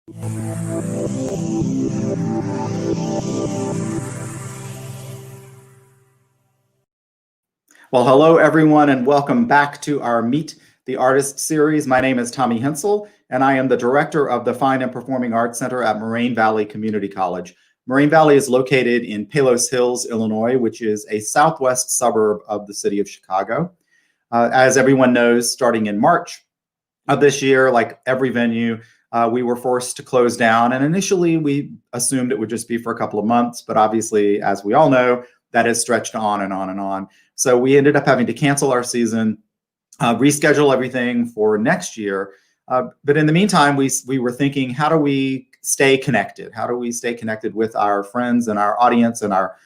Well, hello everyone, and welcome back to our Meet the Artist series. My name is Tommy Hensel, and I am the director of the Fine and Performing Arts Center at Moraine Valley Community College. Moraine Valley is located in Palos Hills, Illinois, which is a southwest suburb of the city of Chicago. As everyone knows, starting in March of this year, like every venue, we were forced to close down. And initially, we assumed it would just be for a couple of months. But obviously, as we all know, that has stretched on and on and on. So we ended up having to cancel our season, reschedule everything for next year. But in the meantime, we were thinking, how do we stay connected? How do we stay connected with our friends and our audience and our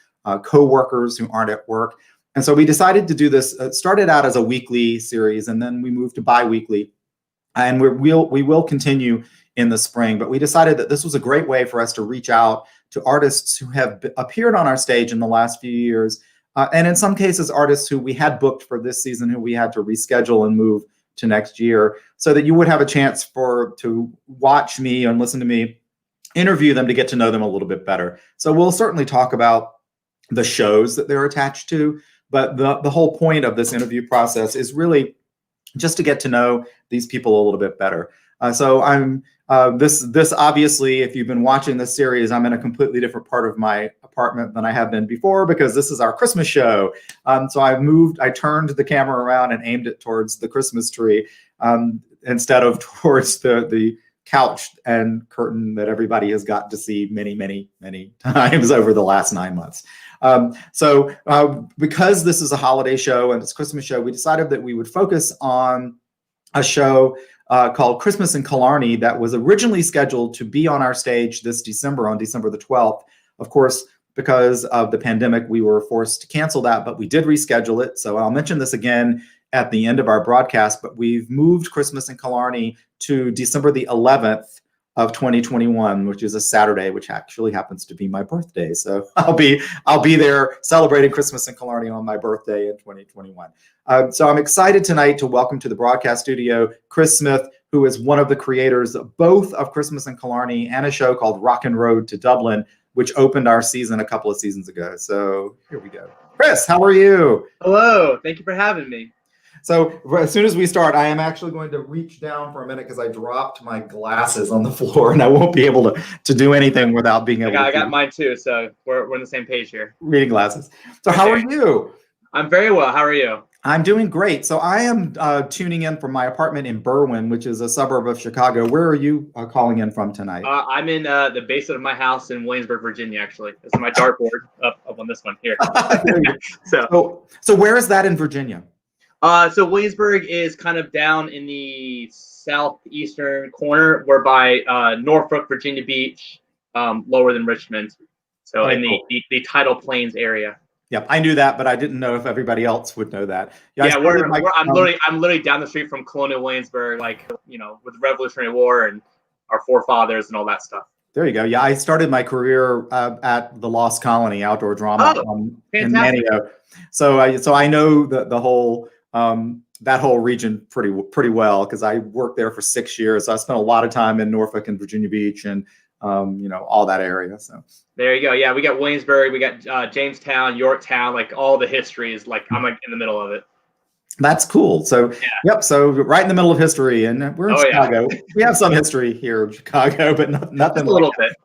co-workers who aren't at work? And so we decided to do this. It started out as a weekly series, and then we moved to bi-weekly. And we will continue in the spring. But we decided that this was a great way for us to reach out to artists who have appeared on our stage in the last few years. And in some cases, artists who we had booked for this season, who we had to reschedule and move to next year, so that you would have a chance to watch me and listen to me interview them to get to know them a little bit better. So we'll certainly talk about the shows that they're attached to, but the whole point of this interview process is really just to get to know these people a little bit better. So I'm this obviously, if you've been watching this series, I'm in a completely different part of my apartment than I have been before, because this is our Christmas show. So I turned the camera around and aimed it towards the Christmas tree instead of towards the couch and curtain that everybody has got to see many, many, many times over the last 9 months. Because this is a holiday show and it's a Christmas show, we decided that we would focus on a show called Christmas in Killarney that was originally scheduled to be on our stage this December, on December the 12th. Of course, because of the pandemic, we were forced to cancel that, but we did reschedule it. So I'll mention this again at the end of our broadcast, but we've moved Christmas in Killarney to December the 11th of 2021, which is a Saturday, which actually happens to be my birthday. So I'll be there celebrating Christmas in Killarney on my birthday in 2021. So I'm excited tonight to welcome to the broadcast studio Chris Smith, who is one of the creators of both of Christmas in Killarney and a show called Rockin Road to Dublin, which opened our season a couple of seasons ago. So here we go. Chris, how are you? Hello, thank you for having me. So as soon as we start, I am actually going to reach down for a minute because I dropped my glasses on the floor and I won't be able to do anything without being able to. I got mine too, so we're on the same page here. Reading glasses. So how are you? I'm very well. How are you? I'm doing great. So I am tuning in from my apartment in Berwyn, which is a suburb of Chicago. Where are you calling in from tonight? I'm in the basement of my house in Williamsburg, Virginia, actually. This is my dartboard up on this one here. So where is that in Virginia? So Williamsburg is kind of down in the southeastern corner. We're by Norfolk, Virginia Beach, lower than Richmond. So in the Tidal Plains area. Yep, I knew that, but I didn't know if everybody else would know that. I'm literally down the street from Colonial Williamsburg, like, with the Revolutionary War and our forefathers and all that stuff. There you go. Yeah, I started my career at the Lost Colony Outdoor Drama in Manio. So I know the whole that whole region pretty well, because I worked there for 6 years. So I spent a lot of time in Norfolk and Virginia Beach and all that area. So there you go. Yeah, we got Williamsburg, we got Jamestown, Yorktown, like all the history is like I'm like in the middle of it. That's cool. So Yep. So right in the middle of history, and we're in Chicago. Yeah. We have some history here in Chicago, but nothing. Just a little bit.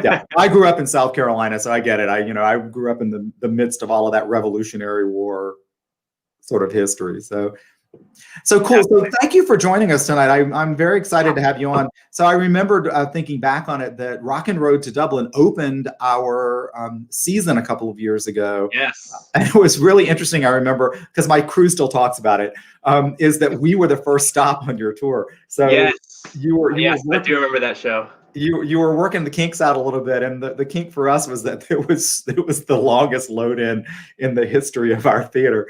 Yeah, I grew up in South Carolina, so I get it. I grew up in the midst of all of that Revolutionary War sort of history. So cool. So thank you for joining us tonight. I'm very excited to have you on. So I remembered thinking back on it that Rockin Road to Dublin opened our season a couple of years ago. Yes. And it was really interesting. I remember, because my crew still talks about it, is that we were the first stop on your tour. So yes, I do remember that show. You were working the kinks out a little bit, and the kink for us was that it was the longest load in the history of our theater.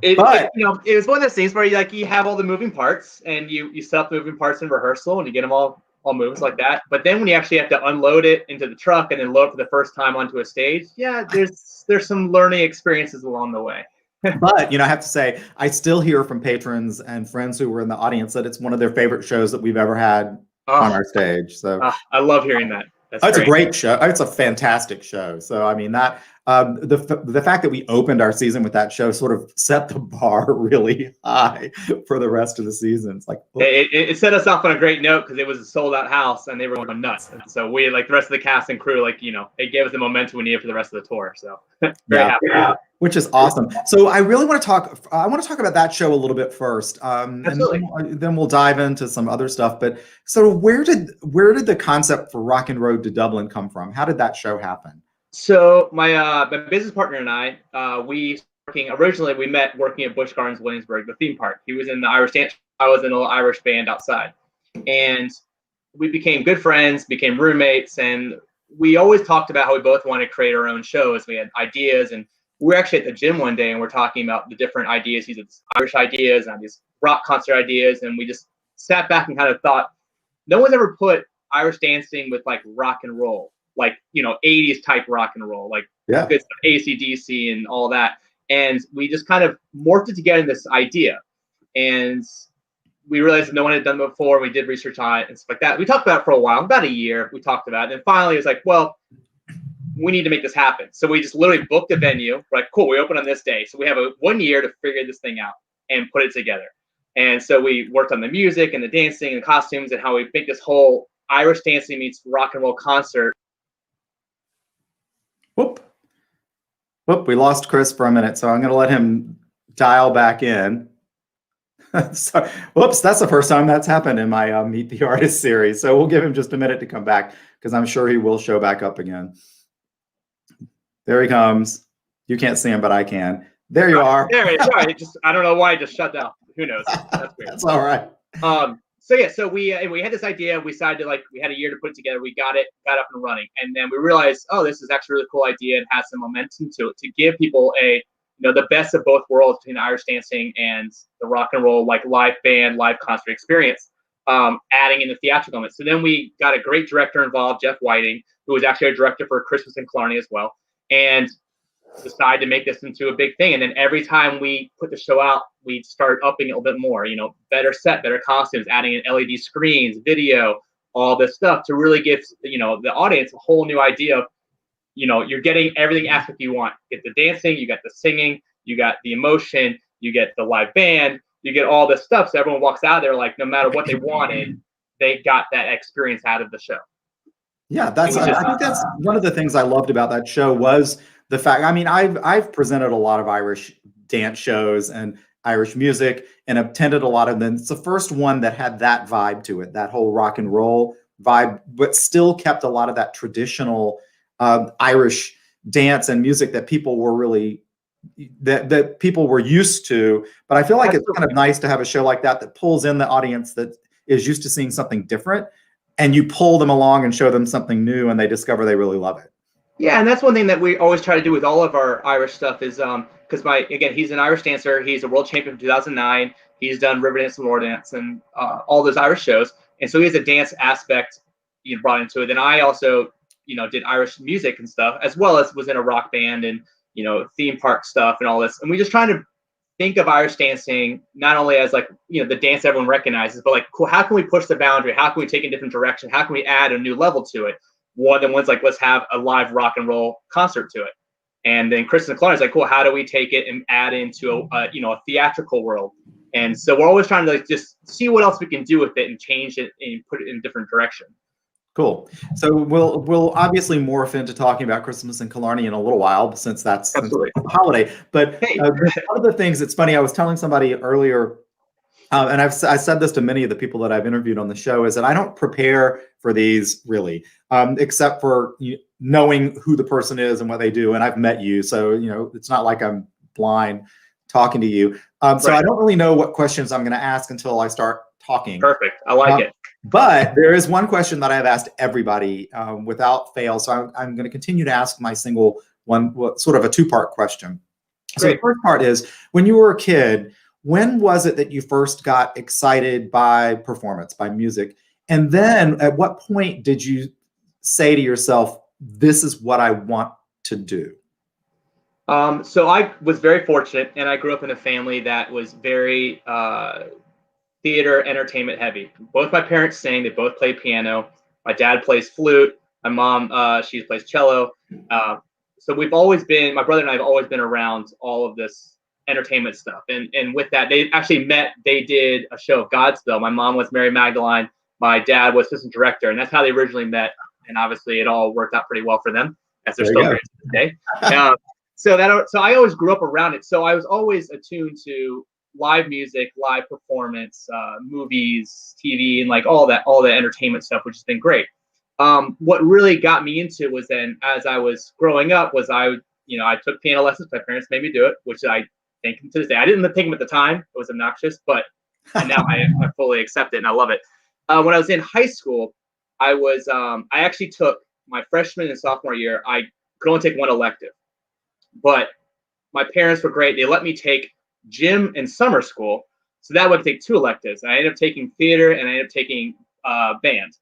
It was one of those things where you have all the moving parts and you set up the moving parts in rehearsal and you get them all moves like that. But then when you actually have to unload it into the truck and then load it for the first time onto a stage, there's some learning experiences along the way. But I have to say, I still hear from patrons and friends who were in the audience that it's one of their favorite shows that we've ever had on our stage. So I love hearing that. It's a great show. It's a fantastic show. So I mean that the fact that we opened our season with that show sort of set the bar really high for the rest of the season. It's like it set us off on a great note because it was a sold out house and they were going nuts. And so we, like the rest of the cast and crew, like, you know, it gave us the momentum we needed for the rest of the tour. So very happy. Which is awesome. So I really want to talk. I want to talk about that show a little bit first, Absolutely. and then we'll dive into some other stuff. But so where did the concept for Rockin Road to Dublin come from? How did that show happen? So my business partner and I, originally we met working at Busch Gardens Williamsburg, the theme park. He was in the Irish dance. I was in a little Irish band outside, and we became good friends, became roommates, and we always talked about how we both wanted to create our own shows. We had ideas, and we were actually at the gym one day and we're talking about the different ideas. He had Irish ideas and these rock concert ideas. And we just sat back and kind of thought, no one's ever put Irish dancing with like rock and roll, like, you know, 80s type rock and roll, like good stuff, AC/DC and all that. And we just kind of morphed it together in this idea. And we realized that no one had done it before. We did research on it and stuff like that. We talked about it for a while, about a year. We talked about it. And finally it was like, well, we need to make this happen. So we just literally booked a venue. We're like, cool, we open on this day. So we have 1 year to figure this thing out and put it together. And so we worked on the music and the dancing and the costumes and how we make this whole Irish dancing meets rock and roll concert. Whoop, we lost Chris for a minute. So I'm going to let him dial back in. So, whoops, that's the first time that's happened in my Meet the Artist series. So we'll give him just a minute to come back because I'm sure he will show back up again. There he comes. You can't see him, but I can. There you are. There it is. Sorry, I don't know why it just shut down. Who knows? That's weird. That's all right. So we had this idea. We decided we had a year to put it together. We got up and running, and then we realized, oh, this is actually a really cool idea and has some momentum to it to give people the best of both worlds between the Irish dancing and the rock and roll, like live band, live concert experience, adding in the theatrical element. So then we got a great director involved, Jeff Whiting, who was actually a director for Christmas in Killarney as well, and decided to make this into a big thing. And then every time we put the show out, we start upping it a little bit more, better set, better costumes, adding in LED screens, video, all this stuff to really give, the audience a whole new idea of, you're getting everything aspect you want. You get the dancing, you got the singing, you got the emotion, you get the live band, you get all this stuff. So everyone walks out there like, no matter what they wanted, they got that experience out of the show. Yeah, I think that's one of the things I loved about that show was the fact, I mean, I've presented a lot of Irish dance shows and Irish music and attended a lot of them. It's the first one that had that vibe to it, that whole rock and roll vibe, but still kept a lot of that traditional Irish dance and music that people were really, that people were used to. But I feel like it's kind of nice to have a show like that pulls in the audience that is used to seeing something different, and you pull them along and show them something new and they discover they really love it. Yeah, and that's one thing that we always try to do with all of our Irish stuff is because he's an Irish dancer. He's a world champion from 2009. He's done Riverdance and Lordance and all those Irish shows. And so he has a dance aspect brought into it. And I also, did Irish music and stuff, as well as was in a rock band and, theme park stuff and all this. And we just trying to think of Irish dancing not only as the dance everyone recognizes, but cool, how can we push the boundary? How can we take a different direction? How can we add a new level to it? One of the ones let's have a live rock and roll concert to it. And then Christopher Newport is cool, how do we take it and add into a theatrical world? And so we're always trying to just see what else we can do with it and change it and put it in a different direction. Cool. So we'll obviously morph into talking about Christmas in Killarney in a little while, since that's the holiday. But one of the things that's funny, I was telling somebody earlier, and I said this to many of the people that I've interviewed on the show, is that I don't prepare for these really, except for knowing who the person is and what they do. And I've met you, so it's not like I'm blind talking to you. So I don't really know what questions I'm going to ask until I start talking. Perfect. I like it. But there is one question that I've asked everybody without fail. So I'm going to continue to ask my single one, sort of a two-part question. So the first part is, when you were a kid, when was it that you first got excited by performance, by music? And then at what point did you say to yourself, this is what I want to do? So I was very fortunate, and I grew up in a family that was very theater, entertainment heavy. Both my parents sing. They both play piano. My dad plays flute. My mom, she plays cello. So we've always been, my brother and I have always been around all of this entertainment stuff. And with that, they actually met, they did a show of Godspell. My mom was Mary Magdalene. My dad was assistant director. And that's how they originally met. And obviously it all worked out pretty well for them, as they're still great today. So I always grew up around it. So I was always attuned to live music, live performance, movies, TV, and like all the entertainment stuff, which has been great. What really got me into was then, as I was growing up, was I took piano lessons. My parents made me do it, which I think to this day. I didn't take them at the time; it was obnoxious, but now I fully accept it and I love it. When I was in high school, I actually took my freshman and sophomore year. I could only take one elective, but my parents were great. They let me take gym and summer school, so that would take two electives. I ended up taking theater and I ended up taking band.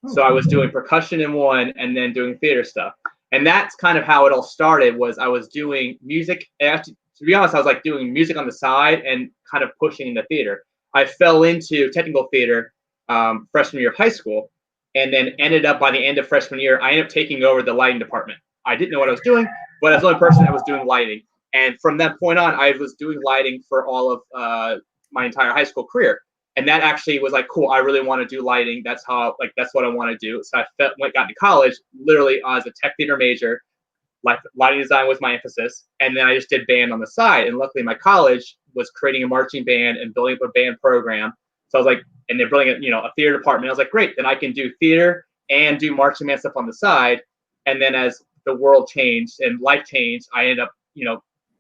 So I was doing percussion in one and then doing theater stuff. And that's kind of how it all started. Was I was doing music. Actually, to be honest, I was like doing music on the side and kind of pushing into theater. I fell into technical theater freshman year of high school, and then ended up by the end of freshman year, I ended up taking over the lighting department. I didn't know what I was doing, but I was the only person that was doing lighting. And from that point on, I was doing lighting for all of my entire high school career. And that actually was like, cool, I really want to do lighting. That's what I want to do. So I got into college literally as a tech theater major. Lighting design was my emphasis. And then I just did band on the side. And luckily my college was creating a marching band and building up a band program. So I was like, and they're building a theater department. I was like, great, then I can do theater and do marching band stuff on the side. And then as the world changed and life changed, I ended up,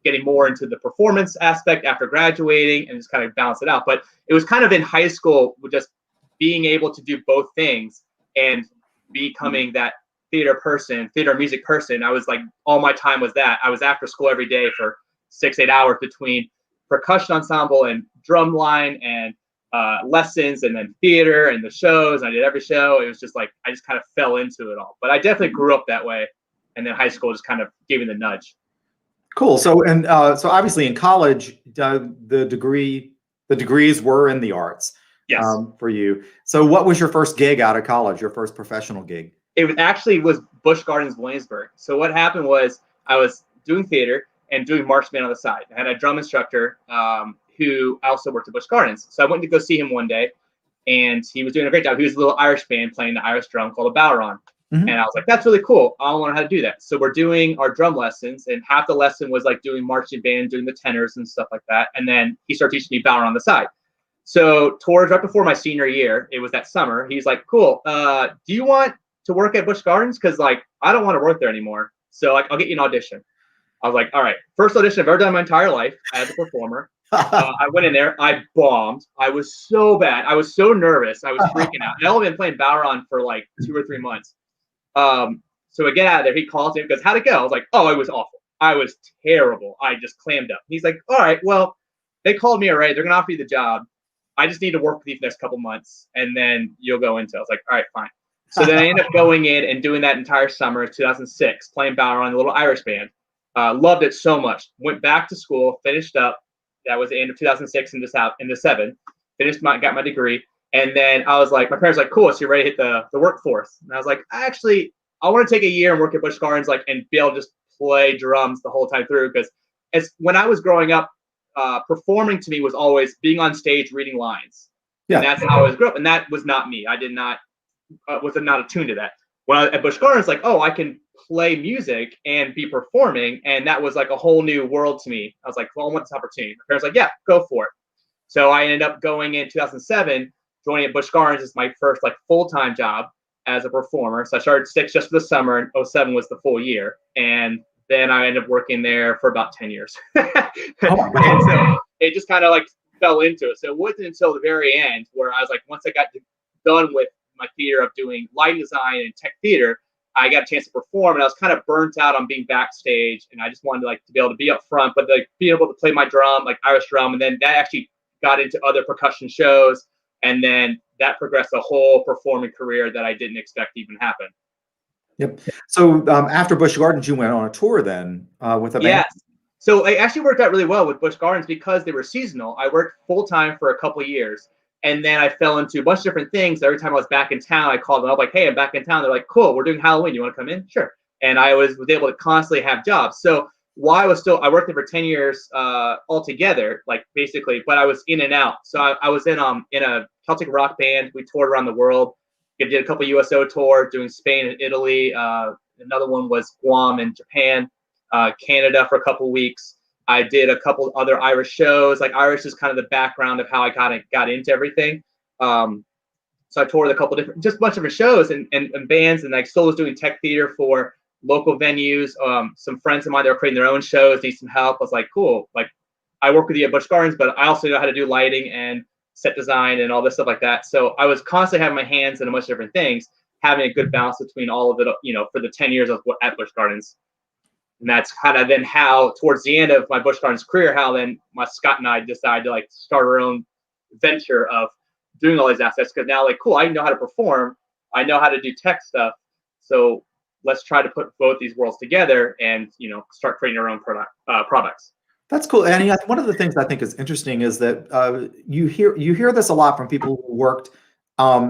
getting more into the performance aspect after graduating and just kind of balance it out. But it was kind of in high school with just being able to do both things and becoming that theater music person. I was like, all my time was that. I was after school every day for 6-8 hours between percussion ensemble and drum line and lessons and then theater and the shows. I did every show. It was just like, I just kind of fell into it all. But I definitely grew up that way. And then high school just kind of gave me the nudge. Cool. So obviously in college, the degrees were in the arts. Yes. For you. So what was your first gig out of college? Your first professional gig? It was Busch Gardens Williamsburg. So what happened was I was doing theater and doing marching band on the side. I had a drum instructor who also worked at Busch Gardens. So I went to go see him one day, and he was doing a great job. He was a little Irish band playing the Irish drum called a Bachelor. Mm-hmm. And I was like, that's really cool. I want to learn how to do that. So we're doing our drum lessons, and half the lesson was like doing marching band, doing the tenors and stuff like that. And then he started teaching me Bachelor on the side. So towards right before my senior year, it was that summer, he's like, cool, do you want to work at Busch Gardens? Because like, I don't want to work there anymore. So like, I'll get you an audition. I was like, all right, first audition I've ever done in my entire life as a performer. I went in there, I bombed. I was so bad. I was so nervous. I was freaking out. And I've been playing Bachelor for like 2 or 3 months. So I get out of there, he calls me and goes, how'd it go? I was like, oh, it was awful. I was terrible. I just clammed up. He's like, all right, well, they called me already. They're going to offer you the job. I just need to work with you for the next couple months, and then you'll go into it. I was like, all right, fine. So then I ended up going in and doing that entire summer of 2006, playing Bachelor on the little Irish band. Loved it so much. Went back to school, finished up. That was the end of 2006 into 7. Got my degree. And then I was like, my parents were like, cool, so you're ready to hit the workforce. And I was like, actually, I want to take a year and work at Busch Gardens, and be able to just play drums the whole time through. Because when I was growing up, performing to me was always being on stage, reading lines. Yeah. And that's how I grew up. And that was not me. I was not attuned to that. When I was at Busch Gardens, like, oh, I can play music and be performing. And that was like a whole new world to me. I was like, well, I want this opportunity. My parents were like, yeah, go for it. So I ended up going in 2007, joining at Busch Gardens as my first like full-time job as a performer. So I started 6 just for the summer, and 2007 was the full year. And then I ended up working there for about 10 years. And so it just kind of like fell into it. So it wasn't until the very end where I was like, once I got done with my theater of doing lighting design and tech theater, I got a chance to perform, and I was kind of burnt out on being backstage, and I just wanted to be able to be up front, but like being able to play my drum, like Irish drum. And then that actually got into other percussion shows. And then that progressed a whole performing career that I didn't expect to even happen. Yep. So after Busch Gardens, you went on a tour then with a band? Yes. So it actually worked out really well with Busch Gardens because they were seasonal. I worked full time for a couple of years. And then I fell into a bunch of different things. Every time I was back in town, I called them up like, hey, I'm back in town. They're like, cool, we're doing Halloween. You want to come in? Sure. And I was able to constantly have jobs. So while I worked there for 10 years altogether, like basically, but I was in and out. So I was in a Celtic rock band. We toured around the world. I did a couple USO tours doing Spain and Italy. Another one was Guam and Japan, Canada for a couple of weeks. I did a couple other Irish shows. Like Irish is kind of the background of how I got into everything. So I toured a couple different, just a bunch of different shows and bands, and like still was doing tech theater for local venues. Some friends of mine that were creating their own shows need some help. I was like, cool. Like I work with you at Busch Gardens, but I also know how to do lighting and set design and all this stuff like that. So I was constantly having my hands in a bunch of different things, having a good balance between all of it, for the 10 years of at Busch Gardens. And that's kind of then how, towards the end of my Busch Gardens career, how then Scott and I decided to like start our own venture of doing all these assets. Because now, like, cool, I know how to perform, I know how to do tech stuff. So let's try to put both these worlds together and start creating our own products. That's cool. And one of the things I think is interesting is that you hear this a lot from people who worked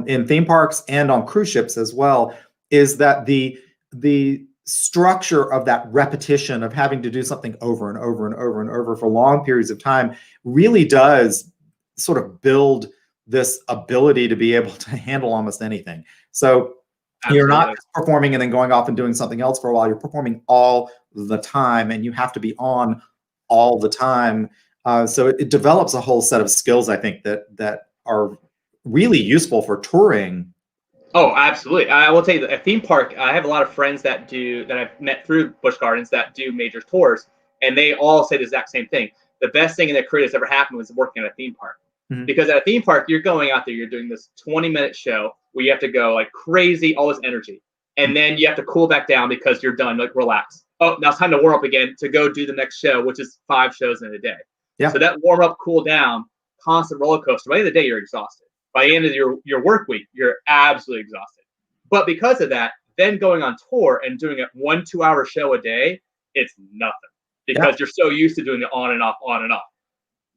in theme parks and on cruise ships as well, is that the structure of that repetition of having to do something over and over and over and over for long periods of time really does sort of build this ability to be able to handle almost anything. So Absolutely. You're not just performing and then going off and doing something else for a while. You're performing all the time, and you have to be on all the time. So it develops a whole set of skills, I think, that are really useful for touring. Oh, absolutely. I will tell you that at theme park, I have a lot of friends that I've met through Busch Gardens that do major tours, and they all say the exact same thing. The best thing in their career that's ever happened was working at a theme park. Mm-hmm. Because at a theme park, you're going out there, you're doing this 20-minute show where you have to go like crazy, all this energy. And then you have to cool back down because you're done, like relax. Oh, now it's time to warm up again to go do the next show, which is 5 shows in a day. Yeah. So that warm up, cool down, constant roller coaster. By the end of the day, you're exhausted. By the end of your work week, you're absolutely exhausted. But because of that, then going on tour and doing a 1-2 hour show a day, it's nothing because you're so used to doing it on and off, on and off.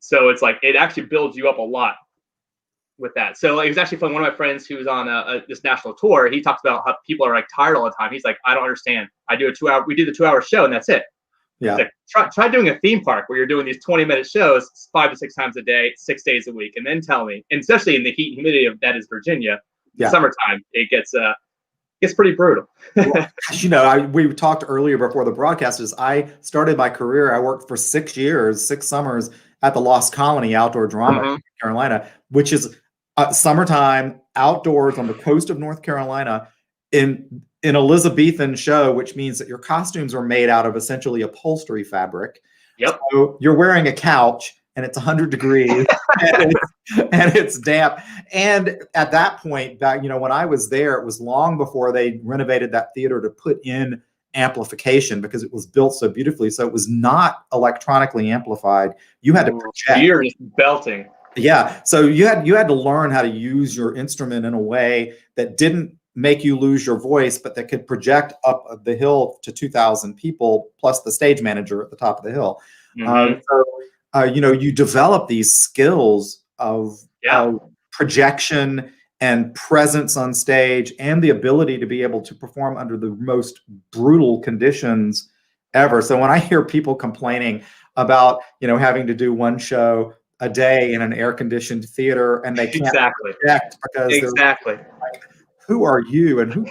So it's like, it actually builds you up a lot with that. So it was actually fun. One of my friends who was on this national tour, he talks about how people are like tired all the time. He's like, I don't understand. We do the 2-hour show and that's it. Yeah. Like, try doing a theme park where you're doing these 20-minute shows 5 to 6 times a day, 6 days a week, and then tell me, and especially in the heat and humidity of that is Virginia, summertime, it gets pretty brutal. Well, we talked earlier before the broadcast. I started my career. I worked for 6 years, 6 summers at the Lost Colony Outdoor Drama in North Carolina, which is summertime outdoors on the coast of North Carolina in an Elizabethan show, which means that your costumes are made out of essentially upholstery fabric. Yep. So you're wearing a couch and it's 100 degrees and it's damp. And at that point, when I was there, it was long before they renovated that theater to put in amplification because it was built so beautifully. So it was not electronically amplified. You had to project. You're just belting. Yeah. So you had to learn how to use your instrument in a way that didn't make you lose your voice, but that could project up the hill to 2,000 people plus the stage manager at the top of the hill. You develop these skills of projection and presence on stage and the ability to be able to perform under the most brutal conditions ever. So when I hear people complaining about, having to do one show a day in an air-conditioned theater and they can't project because they're like, who are you and who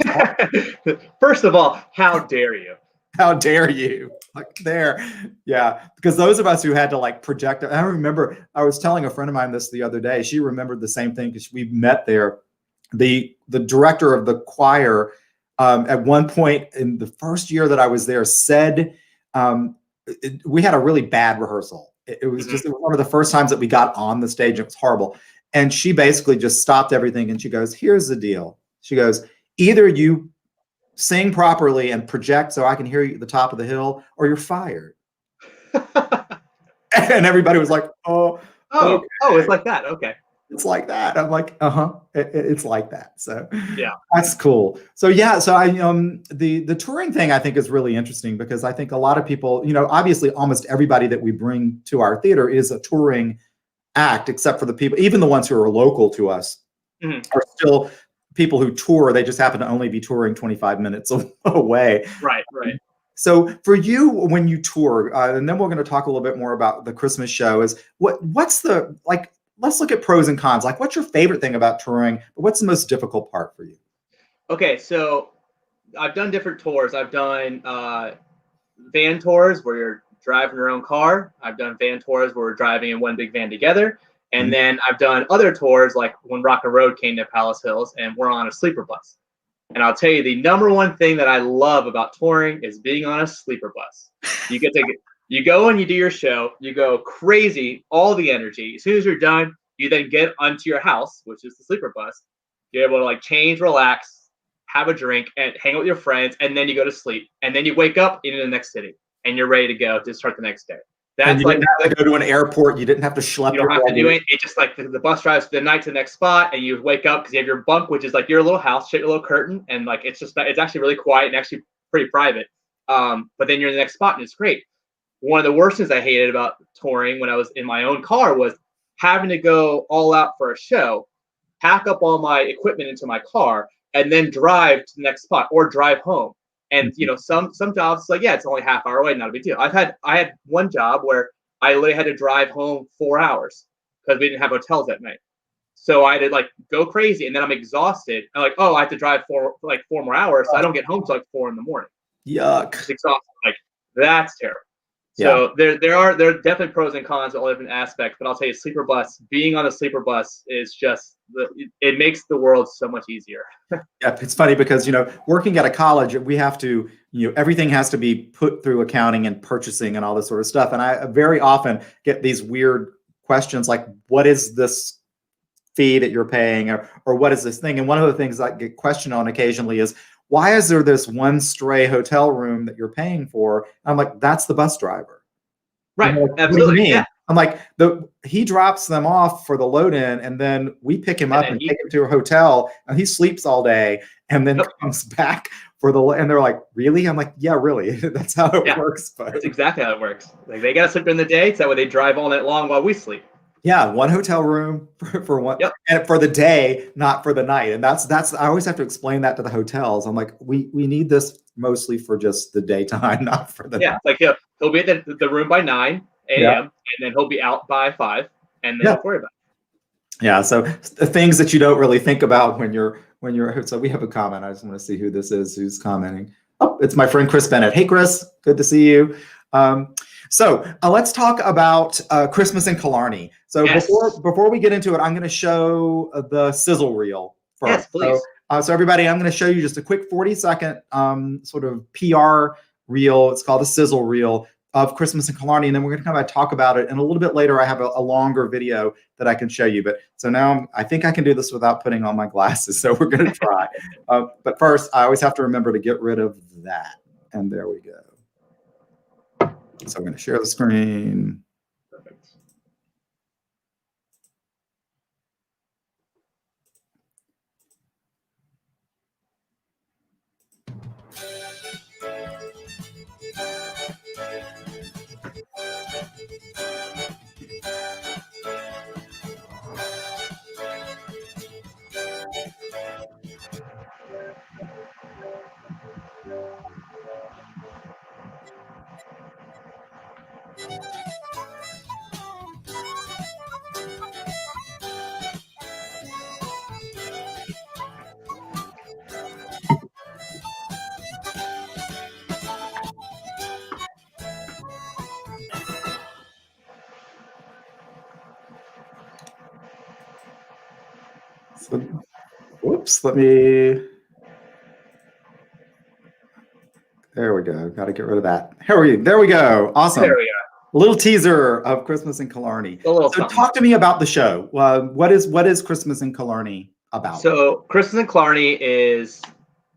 First of all, how dare you? How dare you? Like there. Yeah. Because those of us who had to like project, I remember I was telling a friend of mine this the other day. She remembered the same thing because we met there. The director of the choir at one point in the first year that I was there said, we had a really bad rehearsal. It was just one of the first times that we got on the stage. It was horrible. And she basically just stopped everything and she goes, here's the deal. She goes, either you sing properly and project so I can hear you at the top of the hill, or you're fired. And everybody was like, okay. It's like that. Okay. It's like that. I'm like, it's like that. So yeah, that's cool. So yeah, so I the touring thing I think is really interesting because I think a lot of people, obviously almost everybody that we bring to our theater is a touring act, except for the people, even the ones who are local to us, are still people who tour. They just happen to only be touring 25 minutes away. Right. So for you, when you tour, and then we're going to talk a little bit more about the Christmas show, is what's the, like, let's look at pros and cons. Like, what's your favorite thing about touring, but what's the most difficult part for you? Okay, so I've done different tours. I've done van tours where you're driving your own car. I've done van tours where we're driving in one big van together. And then I've done other tours, like when Rockin Road came to Palace Hills, and we're on a sleeper bus. And I'll tell you, the number one thing that I love about touring is being on a sleeper bus. You go and you do your show, you go crazy, all the energy. As soon as you're done, you then get onto your house, which is the sleeper bus. You're able to like change, relax, have a drink, and hang out with your friends, and then you go to sleep. And then you wake up in the next city, and you're ready to go to start the next day. That's you didn't have to go to an airport. You didn't have to schlep. You don't have to do it. It just like the bus drives the night to the next spot, and you wake up because you have your bunk, which is like your little house, your little curtain, and like it's actually really quiet and actually pretty private. But then you're in the next spot, and it's great. One of the worst things I hated about touring when I was in my own car was having to go all out for a show, pack up all my equipment into my car, and then drive to the next spot or drive home. And you know, some jobs, like, yeah, it's only half hour away, not a big deal. I had one job where I literally had to drive home 4 hours because we didn't have hotels that night. So I had to like go crazy, and then I'm exhausted. I'm like, oh, I have to drive four more hours, so I don't get home till like 4 a.m. Yuck! Just exhausted. Like, that's terrible. So there are definitely pros and cons to all different aspects, but I'll tell you, being on a sleeper bus is just it makes the world so much easier. Yeah, it's funny because, you know, working at a college, we have to, you know, everything has to be put through accounting and purchasing and all this sort of stuff. And I very often get these weird questions like, what is this fee that you're paying, or what is this thing? And one of the things I get questioned on occasionally is, why is there this one stray hotel room that you're paying for? And I'm like, that's the bus driver. Right. Like, absolutely. What do you mean? Yeah. I'm like, he drops them off for the load in, and then we pick him up and take him to a hotel, and he sleeps all day and then comes back for and they're like, really? I'm like, yeah, really. That's how it works. But that's exactly how it works. Like, they got to sleep during the day, so that way they drive all night long while we sleep. Yeah, one hotel room for one, and for the day, not for the night. And that's I always have to explain that to the hotels. I'm like, we need this mostly for just the daytime, not for the night. Like he'll be at the room by 9 a.m. and then he'll be out by 5, and then don't worry about it. Yeah, so the things that you don't really think about when you're so we have a comment. I just want to see who this is who's commenting. Oh, it's my friend Chris Bennett. Hey, Chris, good to see you. So let's talk about Christmas in Killarney. So before we get into it, I'm going to show the Sizzle Reel first. Yes, please. So everybody, I'm going to show you just a quick 40-second sort of PR reel. It's called the Sizzle Reel of Christmas in Killarney, and then we're going to come back and talk about it. And a little bit later, I have a longer video that I can show you. But so now I think I can do this without putting on my glasses. So we're going to try. But first, I always have to remember to get rid of that. And there we go. So I'm going to share the screen. Perfect. So, whoops, let me. There we go. Got to get rid of that. There we go. Awesome. There we go. A little teaser of Christmas in Killarney. So talk to me about the show. What is Christmas in Killarney about? So Christmas in Killarney it's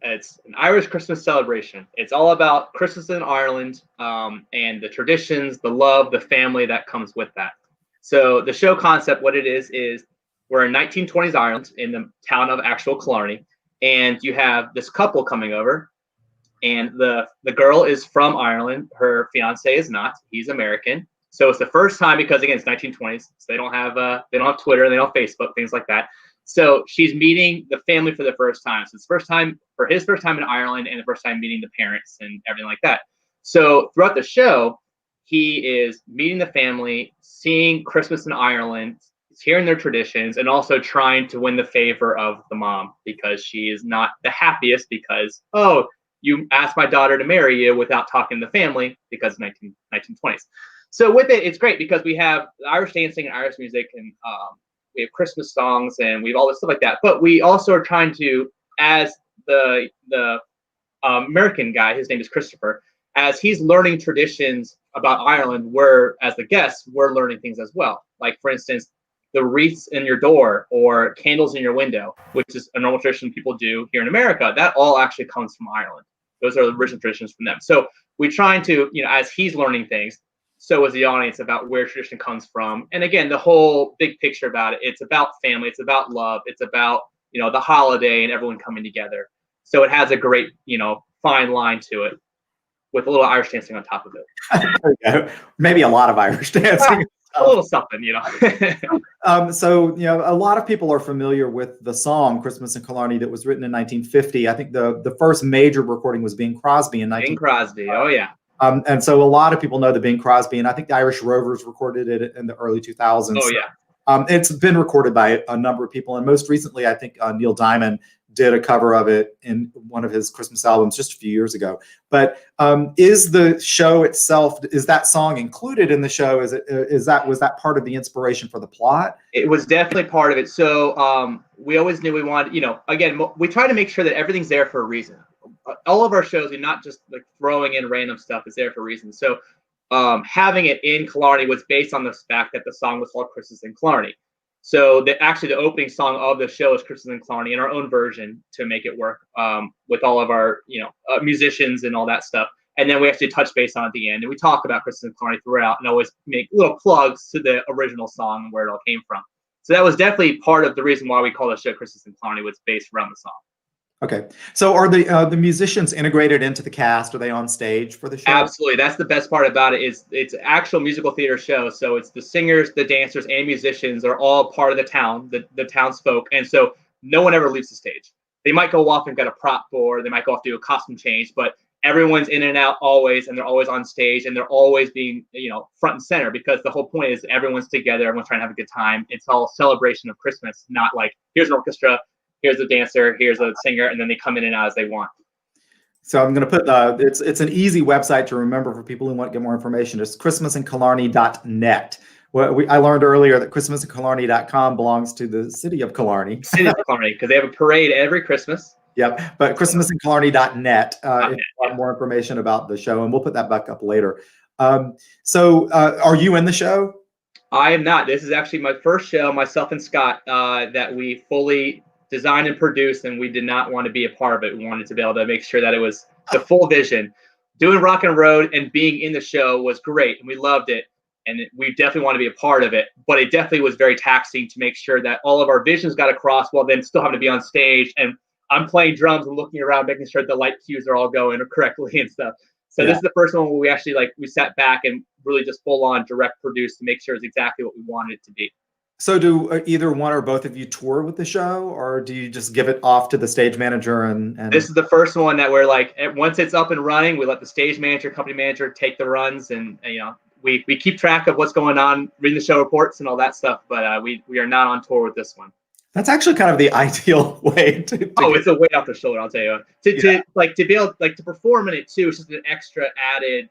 an Irish Christmas celebration. It's all about Christmas in Ireland, and the traditions, the love, the family that comes with that. So the show concept, what it is we're in 1920s Ireland in the town of actual Killarney, and you have this couple coming over, and the girl is from Ireland. Her fiance is not. He's American. So it's the first time because again, it's 1920s. So they don't have Twitter, they don't have Facebook, things like that. So she's meeting the family for the first time. So it's his first time in Ireland and the first time meeting the parents and everything like that. So throughout the show, he is meeting the family, seeing Christmas in Ireland, hearing their traditions, and also trying to win the favor of the mom because she is not the happiest because, oh, you asked my daughter to marry you without talking to the family because 1920s. So with it, it's great because we have Irish dancing and Irish music, and we have Christmas songs, and we have all this stuff like that. But we also are trying to, as the American guy, his name is Christopher, as he's learning traditions about Ireland, as the guests, we're learning things as well. Like, for instance, the wreaths in your door or candles in your window, which is a normal tradition people do here in America, that all actually comes from Ireland. Those are the original traditions from them. So we're trying to, as he's learning things, so is the audience about where tradition comes from. And again, the whole big picture about it, it's about family, it's about love, it's about, the holiday and everyone coming together. So it has a great, fine line to it with a little Irish dancing on top of it. Maybe a lot of Irish dancing. A little something, So, a lot of people are familiar with the song Christmas in Killarney that was written in 1950. I think the first major recording was Bing Crosby in 1950. Bing Crosby, oh yeah. And so a lot of people know the Bing Crosby, and I think the Irish Rovers recorded it in the early 2000s. Oh yeah. It's been recorded by a number of people, and most recently, I think Neil Diamond did a cover of it in one of his Christmas albums just a few years ago. But is the show itself, is that song included in the show? Was that part of the inspiration for the plot? It was definitely part of it. So we always knew we wanted, again, we try to make sure that everything's there for a reason. All of our shows, we're not just like throwing in random stuff. It's there for a reason. So having it in Killarney was based on the fact that the song was called Christmas in Killarney. So the opening song of the show is Christmas in Killarney in our own version to make it work with all of our musicians and all that stuff. And then we actually touch base on it at the end, and we talk about Christmas in Killarney throughout, and always make little plugs to the original song and where it all came from. So that was definitely part of the reason why we call the show Christmas in Killarney, was based around the song. Okay, so are the musicians integrated into the cast? Are they on stage for the show? Absolutely, that's the best part about it. Is it's an actual musical theater show, so it's the singers, the dancers, and musicians are all part of the town, the townsfolk, and so no one ever leaves the stage. They might go off and get a prop board, they might go off to do a costume change, but everyone's in and out always, and they're always on stage, and they're always being front and center, because the whole point is everyone's together, everyone's trying to have a good time. It's all celebration of Christmas, not like here's an orchestra, here's a dancer, here's a singer, and then they come in and out as they want. So I'm going to put it's an easy website to remember for people who want to get more information. It's christmasinkillarney.net. I learned earlier that christmasinkillarney.com belongs to the city of Killarney. City of Killarney, because they have a parade every Christmas. Yep, but christmasinkillarney.net if you want more information about the show, and we'll put that back up later. So are you in the show? I am not. This is actually my first show, myself and Scott, that we fully designed and produced, and we did not want to be a part of it. We wanted to be able to make sure that it was the full vision. Doing Rockin Road and being in the show was great, and we loved it, and we definitely want to be a part of it, but it definitely was very taxing to make sure that all of our visions got across while then still having to be on stage, and I'm playing drums and looking around, making sure the light cues are all going correctly and stuff. So yeah. This is the first one where we actually we sat back and really just full on direct produced to make sure it's exactly what we wanted it to be. So do either one or both of you tour with the show, or do you just give it off to the stage manager? And This is the first one that we're once it's up and running, we let the stage manager, company manager take the runs, and we keep track of what's going on, reading the show reports and all that stuff. But we are not on tour with this one. That's actually kind of the ideal way to it's a weight off the shoulder, I'll tell you. To be able to perform in it too, it's just an extra added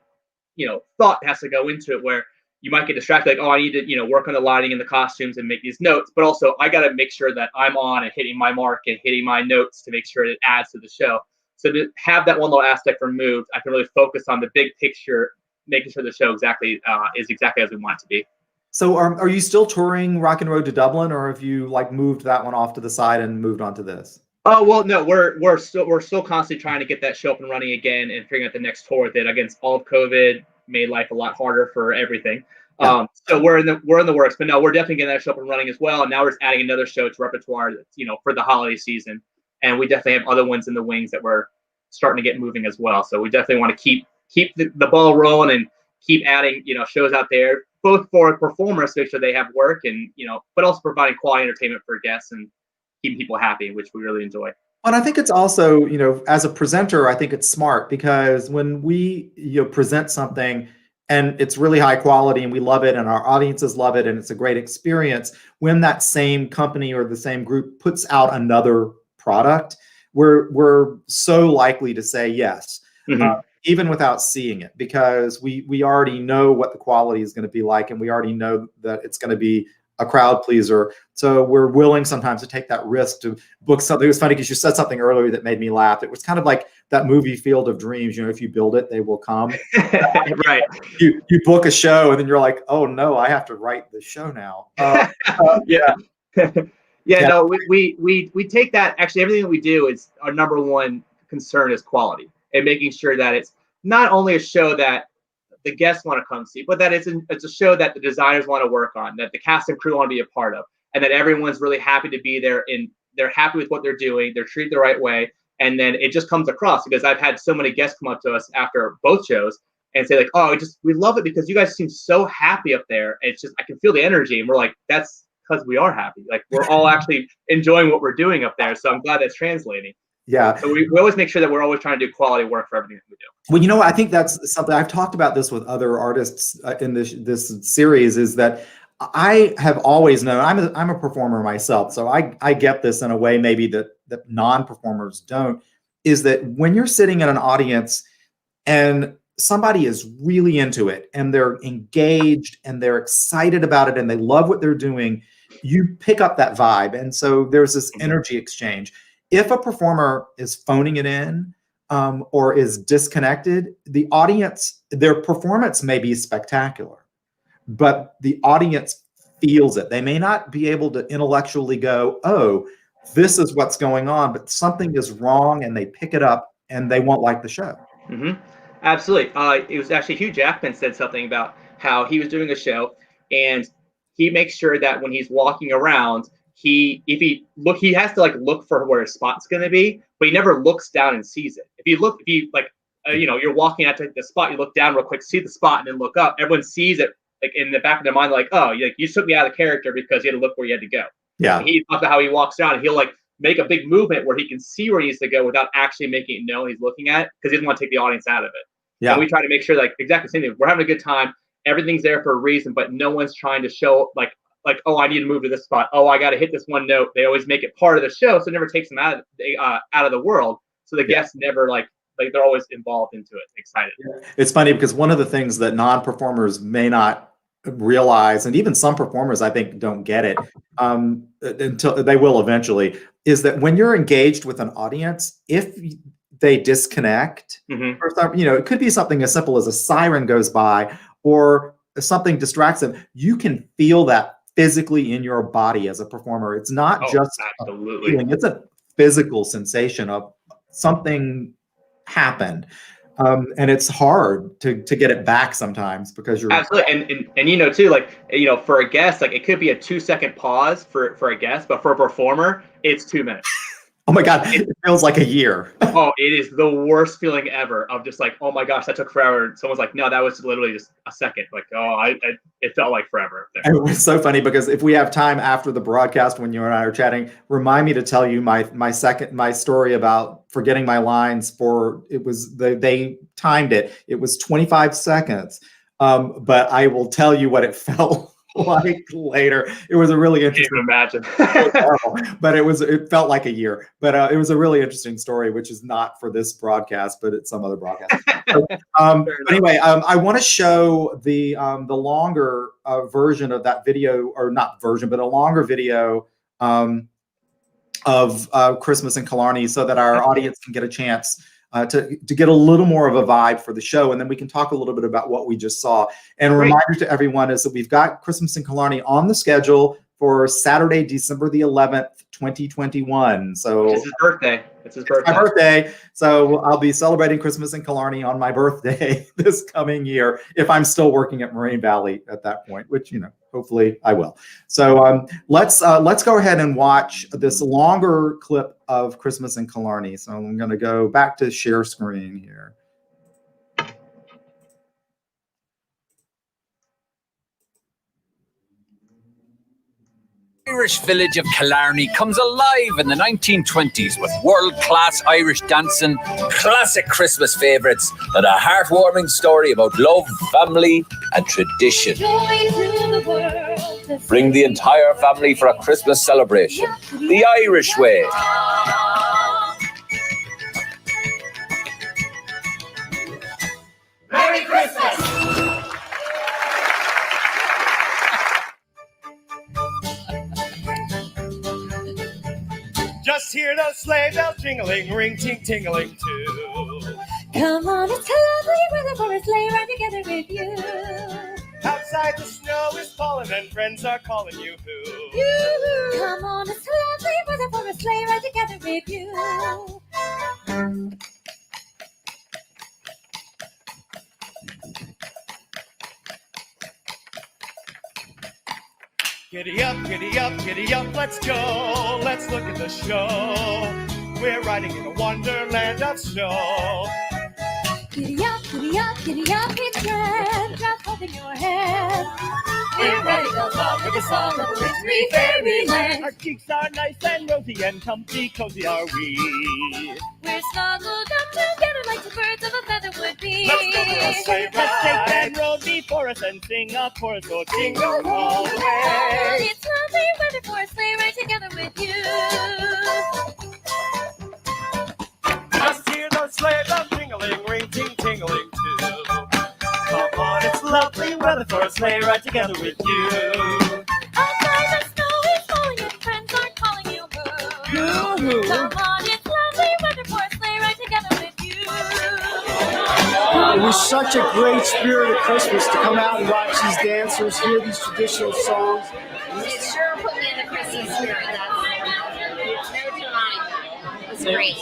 thought has to go into it, where you might get distracted, I need to, work on the lighting and the costumes and make these notes, but also I got to make sure that I'm on and hitting my mark and hitting my notes to make sure it adds to the show. So to have that one little aspect removed, I can really focus on the big picture, making sure the show is exactly as we want it to be. So are you still touring Rockin Road to Dublin, or have you moved that one off to the side and moved on to this? Oh, well, no, we're still constantly trying to get that show up and running again and figuring out the next tour with it. Against all of COVID made life a lot harder for everything. Yeah. So we're in the works, but no, we're definitely getting that show up and running as well. And now we're just adding another show to repertoire, for the holiday season. And we definitely have other ones in the wings that we're starting to get moving as well. So we definitely want to keep the ball rolling and keep adding, shows out there. both for performers to make sure they have work and, but also providing quality entertainment for guests and keeping people happy, which we really enjoy. And I think it's also, as a presenter, I think it's smart because when we present something and it's really high quality and we love it and our audiences love it and it's a great experience, when that same company or the same group puts out another product, we're so likely to say yes, even without seeing it, because we already know what the quality is going to be like and we already know that it's going to be a crowd pleaser. So we're willing sometimes to take that risk to book something. It was funny because you said something earlier that made me laugh. It was kind of like that movie Field of Dreams. If you build it, they will come. Right. You book a show and then you're like, oh no, I have to write the show now. Yeah. No, we take that. Actually, everything that we do is our number one concern is quality and making sure that it's not only a show that the guests want to come see, but that it's a show that the designers want to work on, that the cast and crew want to be a part of, and that everyone's really happy to be there and they're happy with what they're doing, they're treated the right way, and then it just comes across. Because I've had so many guests come up to us after both shows and say like, oh, we love it because you guys seem so happy up there. It's just, I can feel the energy, and we're like, that's because we are happy. Like, we're all actually enjoying what we're doing up there. So I'm glad that's translating. Yeah. So we always make sure that we're always trying to do quality work for everything that we do. Well, I think that's something I've talked about this with other artists in this series, is that I have always known, I'm a performer myself, so I get this in a way maybe that non-performers don't, is that when you're sitting in an audience and somebody is really into it and they're engaged and they're excited about it and they love what they're doing, you pick up that vibe. And so there's this energy exchange. If a performer is phoning it in or is disconnected, the audience, their performance may be spectacular, but the audience feels it. They may not be able to intellectually go, oh, this is what's going on, but something is wrong, and they pick it up and they won't like the show. Absolutely. It was actually Hugh Jackman said something about how he was doing a show and he makes sure that when he's walking around, he has to look for where his spot's going to be, but he never looks down and sees it. If you you're walking out to the spot, you look down real quick, see the spot, and then look up. Everyone sees it in the back of their mind, like, oh, you took me out of the character because you had to look where you had to go. Yeah. And he talks about how he walks down and he'll make a big movement where he can see where he needs to go without actually making it known he's looking at it, because he doesn't want to take the audience out of it. Yeah. And we try to make sure exactly the same thing. We're having a good time. Everything's there for a reason, but no one's trying to show like, oh, I need to move to this spot. Oh, I got to hit this one note. They always make it part of the show, so it never takes them out of the world. So the guests never they're always involved into it, excited. It's funny because one of the things that non-performers may not realize, and even some performers I think don't get it until they will eventually, is that when you're engaged with an audience, if they disconnect, or it could be something as simple as a siren goes by or something distracts them, you can feel that physically in your body as a performer. It's not just absolutely a feeling, it's a physical sensation of something happened. And it's hard to get it back sometimes because you're absolutely and too, for a guest, it could be a 2-second pause for a guest, but for a performer, it's 2 minutes. Oh my God, it feels like a year. Oh, it is the worst feeling ever of just oh my gosh, that took forever. Someone's like, no, that was literally just a second. It felt like forever. It was so funny because if we have time after the broadcast when you and I are chatting, remind me to tell you my story about forgetting my lines they timed it. It was 25 seconds. But I will tell you what it felt like later. It was a really interesting. I can't imagine. But it felt like a year. But it was a really interesting story, which is not for this broadcast, but it's some other broadcast. But anyway, I want to show the longer version of that video, or not version, but a longer video of Christmas in Killarney, so that our audience can get a chance to get a little more of a vibe for the show, and then we can talk a little bit about what we just saw. And a reminder to everyone is that we've got Christmas in Killarney on the schedule for Saturday, December the 11th, 2021. So it's his birthday. It's my birthday. So I'll be celebrating Christmas in Killarney on my birthday this coming year, if I'm still working at Moraine Valley at that point, which, hopefully I will. So let's go ahead and watch this longer clip of Christmas in Killarney. So I'm going to go back to share screen here. Irish village of Killarney comes alive in the 1920s with world-class Irish dancing, classic Christmas favourites, and a heartwarming story about love, family and tradition. Bring the entire family for a Christmas celebration, the Irish way. Merry Christmas! Just hear those sleigh bells jingling, ring ting tingling too. Come on, it's lovely weather for a sleigh ride together with you. Outside the snow is falling and friends are calling you who. You. Come on, it's lovely weather for a sleigh ride together with you. Giddy up, giddy up, giddy up, let's go. Let's look at the show. We're riding in a wonderland of snow. Giddy up, giddy up, giddy up, it's grand. Just holding your hand. We're ready to love with the song of Wintry Fairyland. Our cheeks are nice and rosy and comfy, cozy are we. We're snuggled up together like two birds of a feather would be. Let's go for a sleigh ride. Let's take that road before us and sing a chorus, so jingle all the way. It's lovely weather for a sleigh ride together with you. Just hear those sleigh bells jingling, ring ting tingling too. Come on, it's lovely weather for a sleigh ride together with you. Outside the snow is falling and friends are calling you boo. Yoo-hoo. Come on, it's lovely weather for a sleigh ride together with you. It was such a great spirit of Christmas to come out and watch these dancers, hear these traditional songs. It sure put me in the Christmas spirit. That's no denying that. It was great.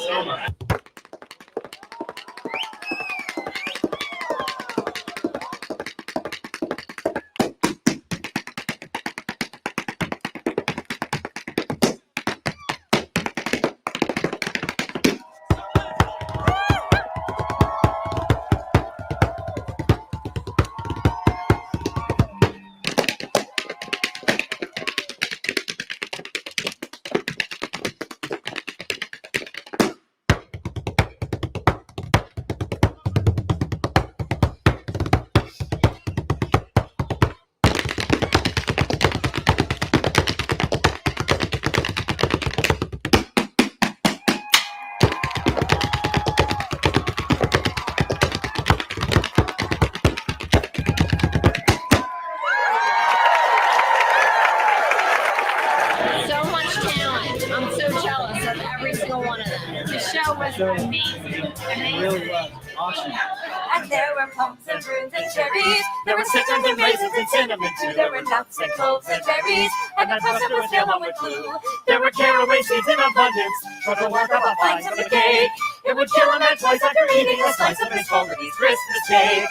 And there were plums and prunes and cherries. There were citrons and raisins and cinnamon too. There were nuts and cloves and berries. And the present was yellow and blue. There were caraway seeds in abundance. For the work of a fine of the cake. It would kill a man twice after eating a slice of Miss Fogarty's Christmas cake.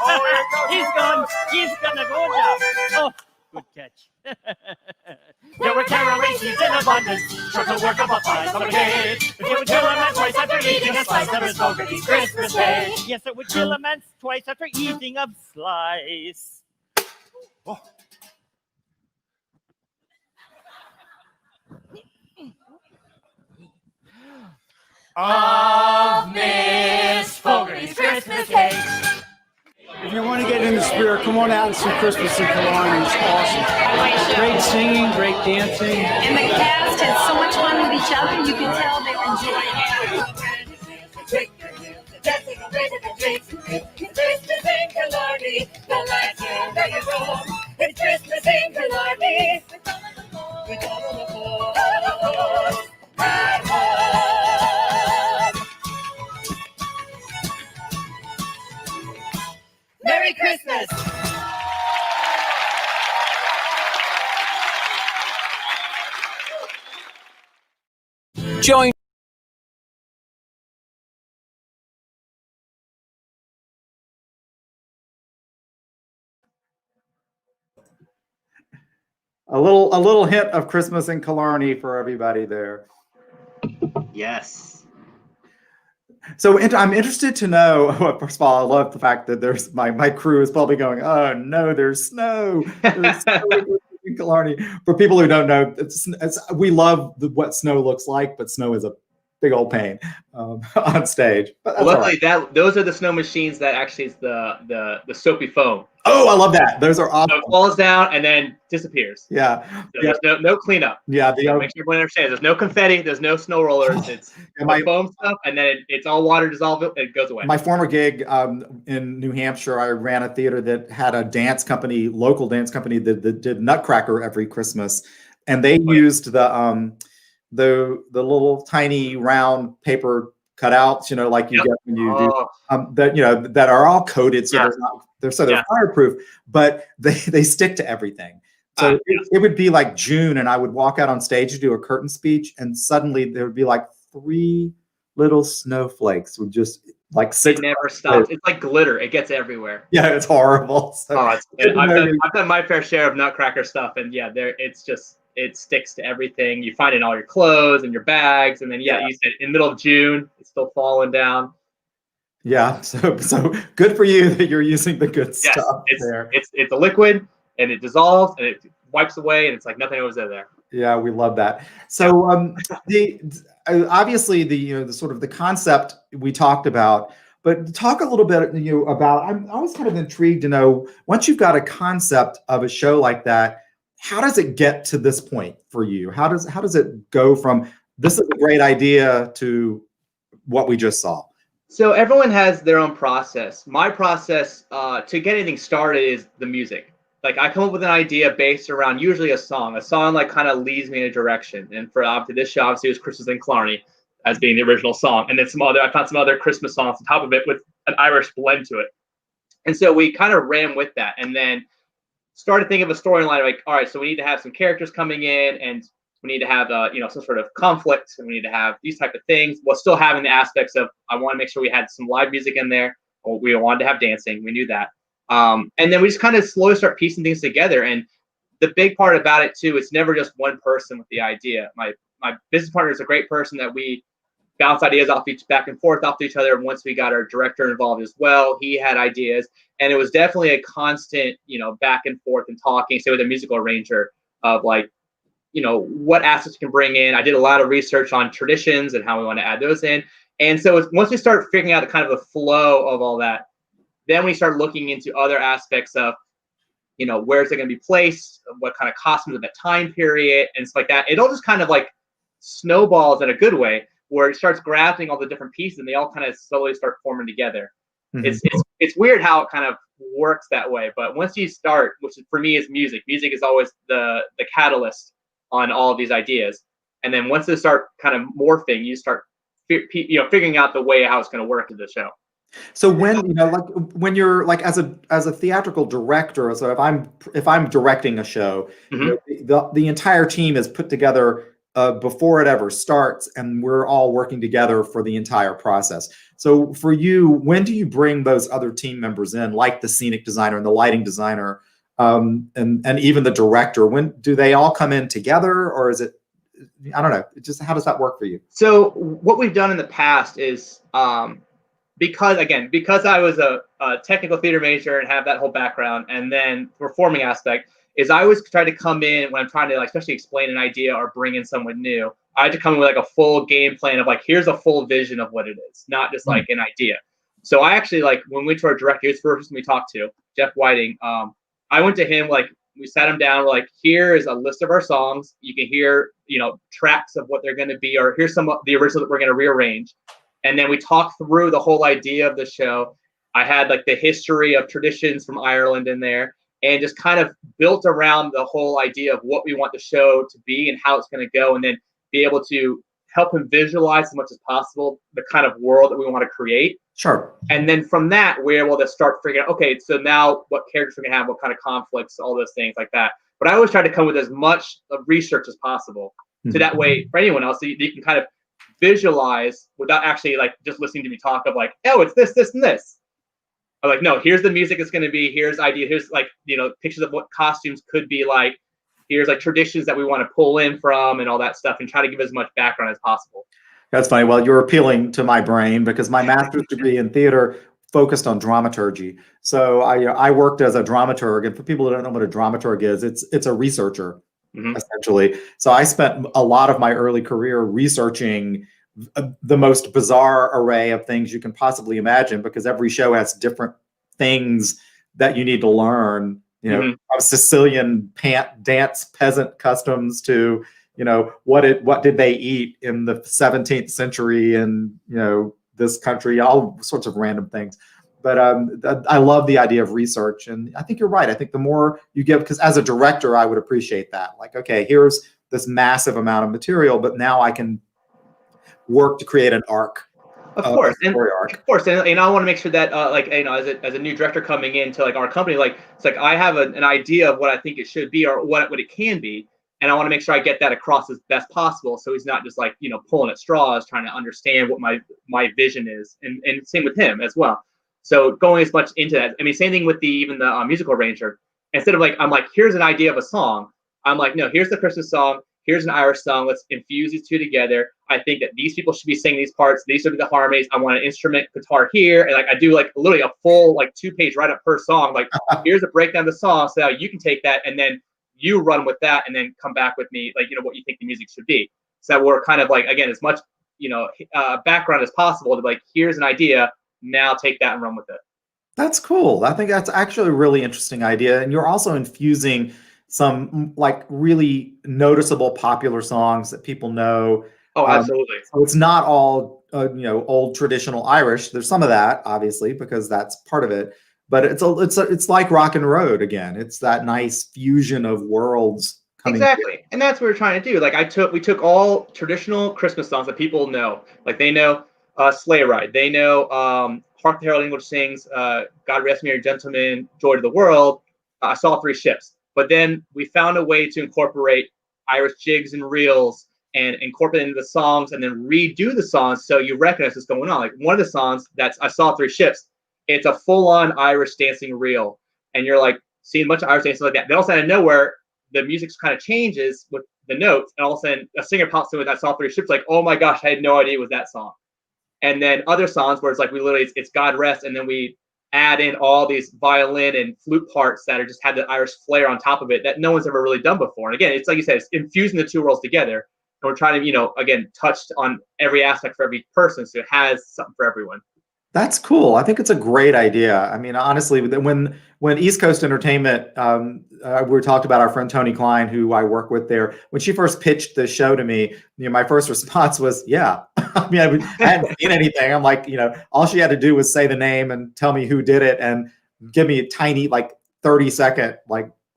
Oh, he's gone. He's gonna go now. Oh, good catch. There were caraway seeds in abundance. For the work of a fine of the cake. It would kill a man twice after eating a slice of Miss Fogarty's Christmas cake. Yes, it would kill a man twice after eating a slice. Oh. Of Miss Fogarty's Christmas cake. If you want to get in the spirit, come on out and see Christmas in Killarney. It's awesome. Great singing, great dancing. And the cast had so much fun with each other, you could tell they were enjoying it. It's Christmas in Killarney, the land where you roam. It's Christmas in Killarney, with all of the boys at home. Merry Christmas! Join A little hint of Christmas in Killarney for everybody there. Yes. So I'm interested to know, well, first of all, I love the fact that there's my crew is probably going, oh no, there's snow. There's snow in Killarney. For people who don't know, we love what snow looks like, but snow is a big old pain on stage. But that's luckily, all right. those are the snow machines that actually is the soapy foam. Oh, I love that. Those are awesome. So it falls down and then disappears. Yeah. So there's no cleanup. Yeah. So make sure everyone understands. There's no confetti. There's no snow rollers. It's foam stuff, and then it's all water dissolved. It goes away. My former gig in New Hampshire, I ran a theater that had a dance company, local dance company that did Nutcracker every Christmas, and they used the little tiny round paper cutouts, like you get when you do that are all coated, so they're fireproof, but they stick to everything. So it would be like June, and I would walk out on stage to do a curtain speech, and suddenly there would be like 3 little snowflakes would just like It never stops. It's like glitter. It gets everywhere. Yeah, it's horrible. So, I've done my fair share of Nutcracker stuff, and it sticks to everything. You find it in all your clothes and your bags, and then you said in the middle of June, it's still falling down. Yeah, so good for you that you're using the good stuff there. It's a liquid, and it dissolves, and it wipes away, and it's like nothing was there. Yeah, we love that. So obviously the sort of the concept we talked about, but talk a little bit about. I'm always kind of intrigued to know, once you've got a concept of a show like that, how does it get to this point for you? How does it go from this is a great idea to what we just saw? So everyone has their own process. My process to get anything started is the music. Like I come up with an idea based around usually a song like kind of leads me in a direction. And for this show, obviously it was Christmas in Killarney as being the original song. And then I found some other Christmas songs on top of it with an Irish blend to it. And so we kind of ran with that, and then started thinking of a storyline like, all right, so we need to have some characters coming in, and we need to have some sort of conflict, and we need to have these type of things while still having the aspects of, I want to make sure we had some live music in there. We wanted to have dancing. We knew that. And then we just kind of slowly start piecing things together. And the big part about it too, it's never just one person with the idea. My business partner is a great person that we bounce ideas back and forth off each other. And once we got our director involved as well, he had ideas, and it was definitely a constant, back and forth and talking, say with a musical arranger, of like, what assets you can bring in. I did a lot of research on traditions and how we want to add those in. And so once we start figuring out the kind of the flow of all that, then we start looking into other aspects of, where's it going to be placed, what kind of costumes of that time period, and stuff like that. It all just kind of like snowballs in a good way, where it starts grasping all the different pieces, and they all kind of slowly start forming together. Mm-hmm. It's weird how it kind of works that way. But once you start, which for me is music is always the catalyst on all of these ideas. And then once they start kind of morphing, you start figuring out the way how it's going to work in the show. So when you're like as a theatrical director, so if I'm directing a show, mm-hmm. the entire team is put together before it ever starts, and we're all working together for the entire process. So for you, when do you bring those other team members in, like the scenic designer and the lighting designer, and even the director? When do they all come in together, or is it, I don't know, just how does that work for you? So what we've done in the past is, because I was a technical theater major and have that whole background, and then performing aspect, is I always try to come in when I'm trying to especially explain an idea or bring in someone new. I had to come in with like a full game plan of like, here's a full vision of what it is, not just like an idea. So I actually, like, when we went to our director, he was the first person we talked to, Jeff Whiting. I went to him, like, we sat him down, we're like, here is a list of our songs. You can hear, tracks of what they're going to be, or here's some of the original that we're going to rearrange. And then we talked through the whole idea of the show. I had like the history of traditions from Ireland in there, and just kind of built around the whole idea of what we want the show to be and how it's going to go, and then be able to help him visualize as much as possible the kind of world that we want to create. Sure. And then from that, we're able to start figuring out, okay, so now what characters we're going to have, what kind of conflicts, all those things like that. But I always try to come with as much of research as possible. Mm-hmm. So that way, for anyone else, you can kind of visualize without actually like just listening to me talk of like, oh, it's this, this, and this. I'm like, no, here's the music it's going to be. Here's idea. Here's like, pictures of what costumes could be like. Here's like traditions that we want to pull in from and all that stuff, and try to give as much background as possible. That's funny. Well, you're appealing to my brain, because my master's degree in theater focused on dramaturgy. So I worked as a dramaturg, and for people who don't know what a dramaturg is, it's a researcher, essentially. So I spent a lot of my early career researching the most bizarre array of things you can possibly imagine, because every show has different things that you need to learn. From Sicilian dance peasant customs to what did they eat in the 17th century in this country, all sorts of random things. But I love the idea of research, and I think you're right. I think the more you give, because as a director, I would appreciate that. Like, okay, here's this massive amount of material, but now I can work to create an arc. Of course, and I want to make sure that as a new director coming into like our company, like it's like I have an idea of what I think it should be or what it can be, and I want to make sure I get that across as best possible, so he's not just like pulling at straws trying to understand what my vision is, and same with him as well. So going as much into that, I mean, same thing with even the musical arranger. Instead of I'm like, here's an idea of a song, I'm like, no, here's the Christmas song. Here's an Irish song. Let's infuse these two together. I think that these people should be singing these parts. These should be the harmonies. I want an instrument guitar here. And I do literally a full 2-page write-up per song. Like, here's a breakdown of the song. So now you can take that and then you run with that and then come back with me, what you think the music should be. So that we're kind of again, as much, background as possible to here's an idea. Now take that and run with it. That's cool. I think that's actually a really interesting idea. And you're also infusing some really noticeable popular songs that people know. Oh, absolutely. So it's not all old traditional Irish. There's some of that, obviously, because that's part of it. But it's like Rockin Road again. It's that nice fusion of worlds coming together. And that's what we're trying to do. We took all traditional Christmas songs that people know. They know Sleigh Ride. They know Hark the Herald Angels Sings, God Rest Me, Merry Gentlemen, Joy to the World. I Saw Three Ships. But then we found a way to incorporate Irish jigs and reels and incorporate into the songs and then redo the songs so you recognize what's going on. One of the songs that's I Saw Three Ships, it's a full-on Irish dancing reel. And you're seeing a bunch of Irish dancing like that. Then all of a sudden, out of nowhere, the music kind of changes with the notes. And all of a sudden, a singer pops in with I Saw Three Ships, oh my gosh, I had no idea it was that song. And then other songs where it's we literally, it's God Rest, and then we add in all these violin and flute parts that are just had the Irish flair on top of it that no one's ever really done before. And again, it's like you said, it's infusing the two worlds together. And we're trying to, again, touch on every aspect for every person, so it has something for everyone. That's cool. I think it's a great idea. I mean, honestly, when East Coast Entertainment, we talked about our friend Tony Klein, who I work with there. When she first pitched the show to me, my first response was, "Yeah." I mean, I hadn't seen anything. I'm like, all she had to do was say the name and tell me who did it, and give me a tiny 30-second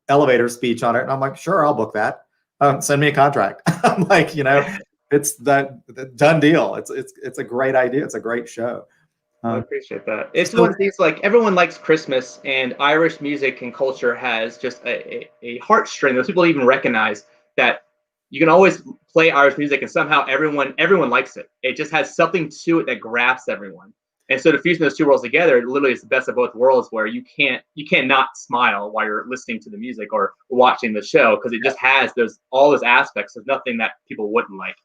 elevator speech on it. And I'm like, sure, I'll book that. Send me a contract. I'm like, it's the done deal. It's a great idea. It's a great show. I appreciate that. It's one of these everyone likes Christmas, and Irish music and culture has just a heartstring. Those people even recognize that you can always play Irish music and somehow everyone likes it. It just has something to it that grabs everyone. And so to fusing those two worlds together, it literally is the best of both worlds, where you cannot smile while you're listening to the music or watching the show, because it just has all those aspects of nothing that people wouldn't like.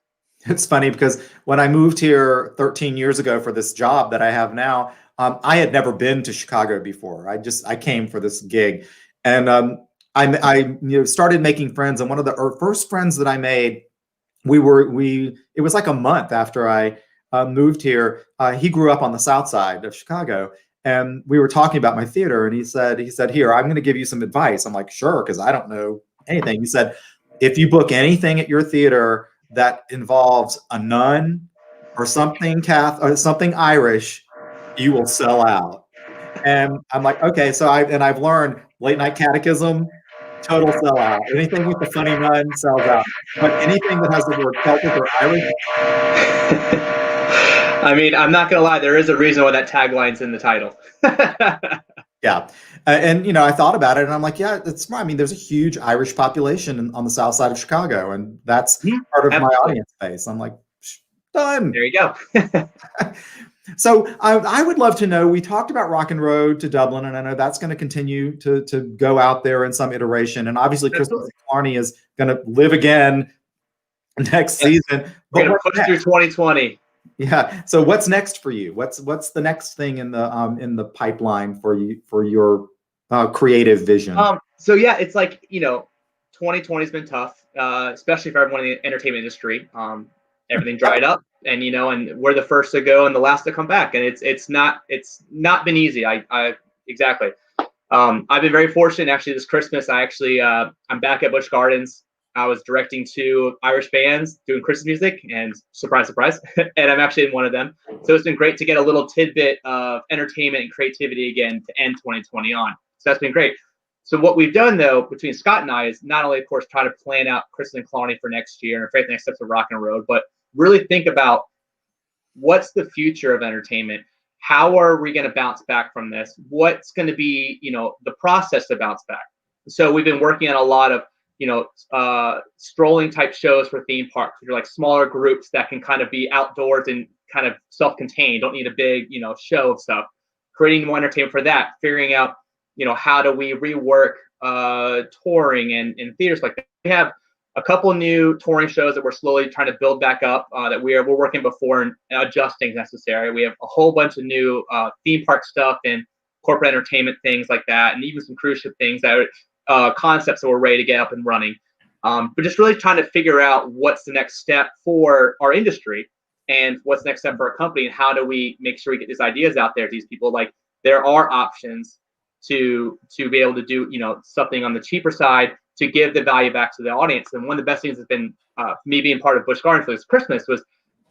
It's funny because when I moved here 13 years ago for this job that I have now, I had never been to Chicago before. I came for this gig, and I started making friends. And one of the first friends that I made, it was a month after I moved here. He grew up on the South Side of Chicago, and we were talking about my theater. And he said, "Here, I'm going to give you some advice." I'm like, "Sure," because I don't know anything. He said, "If you book anything at your theater that involves a nun or something Catholic or something Irish, you will sell out." And I'm like, okay. So I've learned Late Night Catechism, total sellout. Anything with the funny nun sells out. But anything that has the word Celtic or Irish. I mean, I'm not gonna lie, there is a reason why that tagline's in the title. Yeah. And I thought about it, and I'm like, yeah, it's smart. I mean, there's a huge Irish population on the South Side of Chicago, and that's part of my audience base. I'm like, done. There you go. So I would love to know, we talked about Rockin Road to Dublin, and I know that's going to continue to go out there in some iteration. And obviously, Christopher Newport is going to live again next season. We're going to push through 2020. Yeah. So what's next for you? What's the next thing in the pipeline for you for your creative vision? So yeah, it's like, 2020 has been tough, especially for everyone in the entertainment industry. Everything dried up, and and we're the first to go and the last to come back, and it's not been easy. I exactly. I've been very fortunate. Actually, this Christmas, I'm back at Busch Gardens. I was directing 2 Irish bands doing Christmas music, and surprise, surprise, and I'm actually in one of them. So it's been great to get a little tidbit of entertainment and creativity again to end 2020 on. So that's been great. So what we've done, though, between Scott and I is not only, of course, try to plan out Christmas in Killarney for next year and create the next steps of Rockin Road, but really think about what's the future of entertainment. How are we going to bounce back from this? What's going to be, the process to bounce back? So we've been working on a lot of, strolling type shows for theme parks, which are like smaller groups that can kind of be outdoors and kind of self-contained, don't need a big, show of stuff. Creating more entertainment for that, figuring out, how do we rework touring and theaters like that. We have a couple new touring shows that we're slowly trying to build back up that we're working before and adjusting as necessary. We have a whole bunch of new theme park stuff and corporate entertainment things like that, and even some cruise ship things that are concepts that we're ready to get up and running. But just really trying to figure out what's the next step for our industry and what's the next step for our company, and how do we make sure we get these ideas out there to these people. Like, there are options to be able to do something on the cheaper side to give the value back to the audience. And one of the best things has been me being part of Busch Gardens for this Christmas was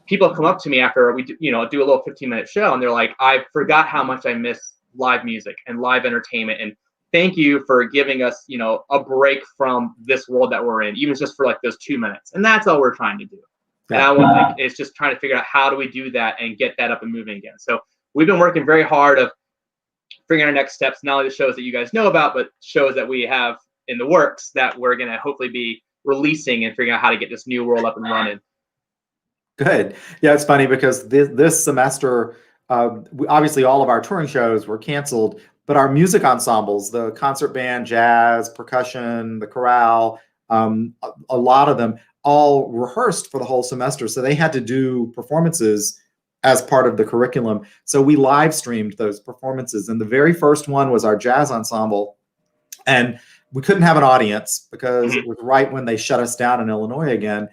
people come up to me after we do a little 15-minute show, and they're like, I forgot how much I miss live music and live entertainment, and thank you for giving us a break from this world that we're in, even just for like those 2 minutes. And that's all we're trying to do. Yeah. And it's just trying to figure out how do we do that and get that up and moving again. So we've been working very hard of figuring our next steps, not only the shows that you guys know about, but shows that we have in the works that we're going to hopefully be releasing and figuring out how to get this new world up and running. Good. Yeah, it's funny because this semester, obviously all of our touring shows were canceled, but our music ensembles, the concert band, jazz, percussion, the chorale, a lot of them all rehearsed for the whole semester. So they had to do performances as part of the curriculum. So we live streamed those performances. And the very first one was our jazz ensemble. And we couldn't have an audience because it was right when they shut us down in Illinois again.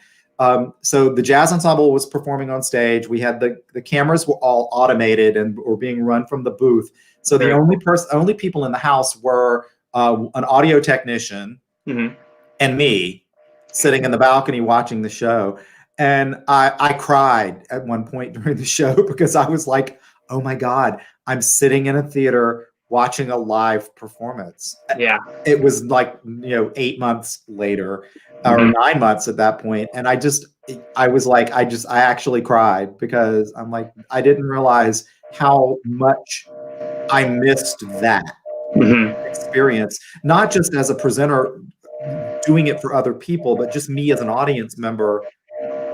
So the jazz ensemble was performing on stage. We had the cameras were all automated and were being run from the booth. So the only people in the house were an audio technician and me sitting in the balcony watching the show. And I cried at one point during the show because I was like, oh my God, I'm sitting in a theater watching a live performance. Yeah. It was like, 8 months later or 9 months at that point. And I actually cried because I'm like, I didn't realize how much I missed that experience, not just as a presenter doing it for other people, but just me as an audience member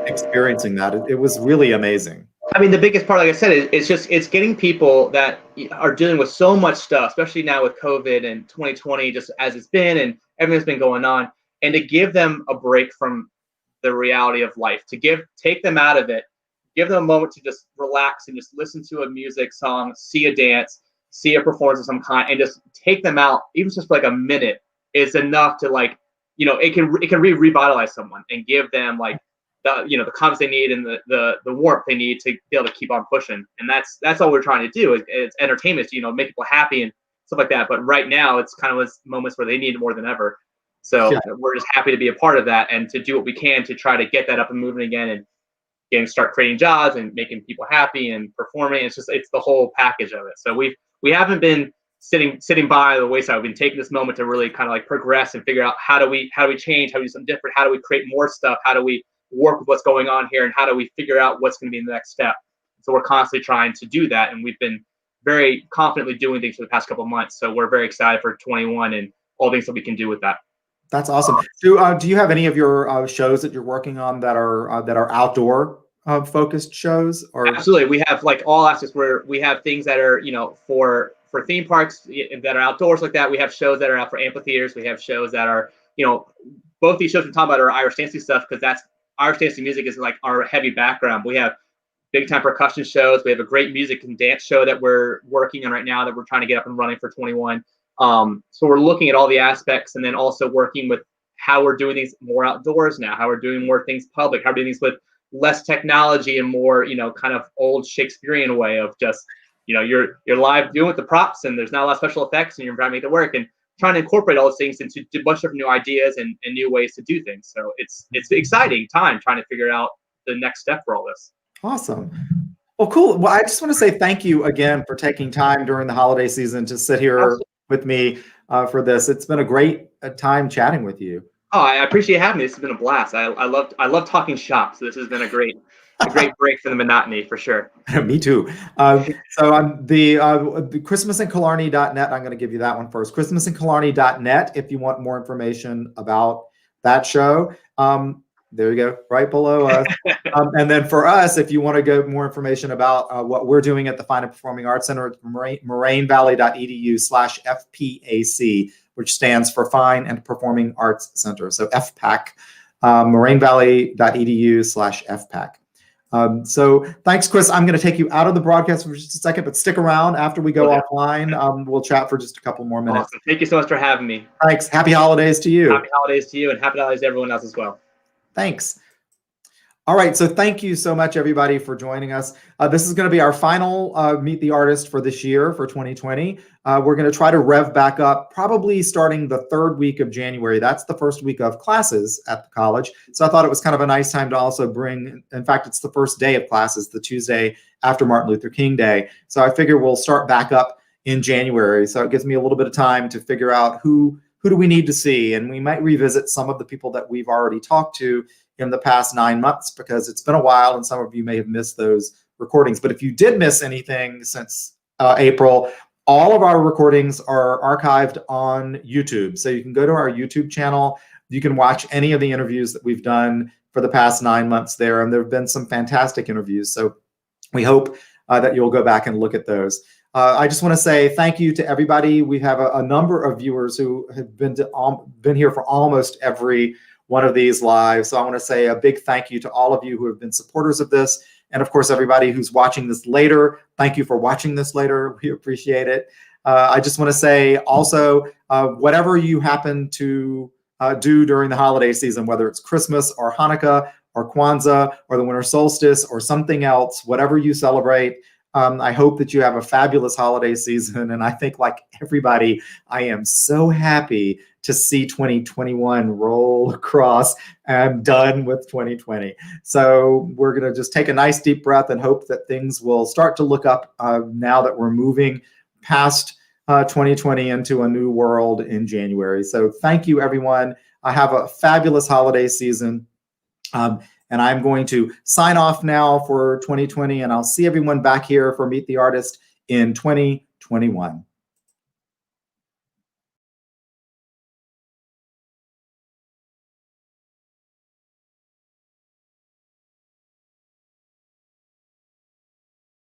experiencing that. It was really amazing. I mean, the biggest part, like I said, it's getting people that are dealing with so much stuff, especially now with COVID and 2020, just as it's been and everything's been going on, and to give them a break from the reality of life, take them out of it, give them a moment to just relax and just listen to a music song, see a dance, see a performance of some kind, and just take them out, even just for like a minute, is enough to it can revitalize someone and give them like the confidence they need and the warmth they need to be able to keep on pushing. And that's all we're trying to do. It's entertainment, make people happy and stuff like that. But right now it's kind of moments where they need it more than ever. So we're just happy to be a part of that and to do what we can to try to get that up and moving again and start creating jobs and making people happy and performing. It's the whole package of it. So we haven't been sitting by the wayside. We've been taking this moment to really kind of like progress and figure out how do we change, how do we do something different, how do we create more stuff, how do we work with what's going on here, and how do we figure out what's going to be the next step. So we're constantly trying to do that, and we've been very confidently doing things for the past couple of months. So we're very excited for 21 and all things that we can do with that. That's awesome. Do you have any of your shows that you're working on that are outdoor focused shows? Or absolutely, we have like all aspects where we have things that are for theme parks that are outdoors like that. We have shows that are out for amphitheaters. We have shows that are both these shows we're talking about are Irish dancing stuff because that's Irish dancing music is like our heavy background. We have big time percussion shows. We have a great music and dance show that we're working on right now that we're trying to get up and running for 21. So we're looking at all the aspects, and then also working with how we're doing these more outdoors now, how we're doing more things public, how we're doing these with less technology and more, kind of old Shakespearean way of just, you're live doing with the props and there's not a lot of special effects and you're trying to make it work, and trying to incorporate all those things into a bunch of new ideas and new ways to do things. So it's an exciting time trying to figure out the next step for all this. Awesome. Well, cool. Well, I just want to say thank you again for taking time during the holiday season to sit here Absolutely. with me for this. It's been a great time chatting with you. Oh, I appreciate having me. This has been a blast. I love talking shop. So this has been a great break from the monotony for sure. Me too. So on the christmasinkillarney.net, I'm going to give you that one first. christmasinkillarney.net if you want more information about that show. There you go, right below us. And then for us, if you want to go more information about what we're doing at the Fine and Performing Arts Center, it's morainevalley.edu/FPAC, which stands for Fine and Performing Arts Center. So FPAC, morainevalley.edu/FPAC. So thanks, Chris. I'm going to take you out of the broadcast for just a second, but stick around after we go offline. We'll chat for just a couple more minutes. Awesome. Thank you so much for having me. Thanks. Happy holidays to you. Happy holidays to you, and happy holidays to everyone else as well. Thanks. All right, so thank you so much, everybody, for joining us. This is going to be our final Meet the Artist for this year, for 2020. We're going to try to rev back up, probably starting the third week of January. That's the first week of classes at the college. So I thought it was kind of a nice time to also bring, in fact, it's the first day of classes, the Tuesday after Martin Luther King Day. So I figure we'll start back up in January. So it gives me a little bit of time to figure out who do we need to see? And we might revisit some of the people that we've already talked to in the past 9 months, because it's been a while and some of you may have missed those recordings. But if you did miss anything since April, all of our recordings are archived on YouTube. So you can go to our YouTube channel. You can watch any of the interviews that we've done for the past 9 months there. And there have been some fantastic interviews. So we hope that you'll go back and look at those. I just want to say thank you to everybody. We have a number of viewers who have been here for almost every one of these lives. So I want to say a big thank you to all of you who have been supporters of this. And of course, everybody who's watching this later, thank you for watching this later. We appreciate it. I just want to say also, whatever you happen to do during the holiday season, whether it's Christmas or Hanukkah or Kwanzaa or the winter solstice or something else, whatever you celebrate, I hope that you have a fabulous holiday season. And I think, like everybody, I am so happy to see 2021 roll across. I'm done with 2020. So we're going to just take a nice deep breath and hope that things will start to look up now that we're moving past 2020 into a new world in January. So thank you, everyone. I have a fabulous holiday season. And I'm going to sign off now for 2020, and I'll see everyone back here for Meet the Artist in 2021.